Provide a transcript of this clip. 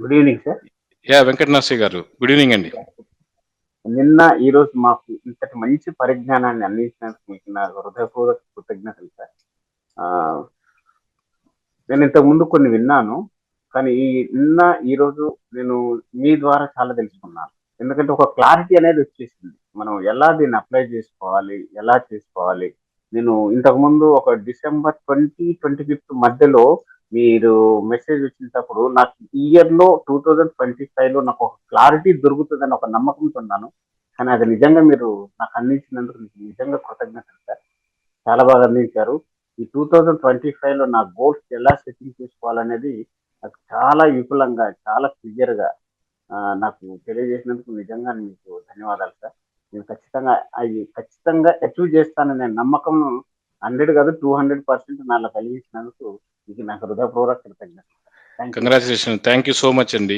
Good evening sir. Venkata Narasaiah garu, good evening అండి. నిన్న, ఈరోజు మాకు ఇంతటి మంచి పరిజ్ఞానాన్ని అందించినందుకు మీకు నా హృదయపూర్వక కృతజ్ఞతలు సార్. నేను ఇంతకు ముందు కొన్ని విన్నాను. కానీ ఈరోజు నేను మీ ద్వారా చాలా తెలుసుకున్నాను. ఎందుకంటే ఒక క్లారిటీ అనేది వచ్చేసింది. మనం ఎలా దీన్ని అప్లై చేసుకోవాలి, ఎలా చేసుకోవాలి. నేను ఇంతకుముందు ఒక డిసెంబర్ 2025 మధ్యలో మీరు మెసేజ్ వచ్చినప్పుడు నాకు ఈ ఇయర్‌లో 2025లో నాకు ఒక క్లారిటీ దొరుకుతదని ఒక నమ్మకంతో ఉన్నాను. కానీ అది నిజంగా మీరు నాకు అందించినందుకు మీకు నిజంగా కృతజ్ఞతలు సార్. చాలా బాగా అందించారు. ఈ 2025లో నా గోల్స్ ఎలా సెట్టింగ్ చేసుకోవాలనేది నాకు చాలా విపులంగా, చాలా క్లియర్‌గా నాకు తెలియజేసినందుకు నిజంగా మీకు ధన్యవాదాలు సార్. నేను ఖచ్చితంగా అచీవ్ చేస్తాననే నమ్మకం 100 కాదు 200% నాలో కలిగించినందుకు మీకు నా హృదయపూర్వక కృతజ్ఞతలు. Thank you. Congratulation, thank you so much అండి.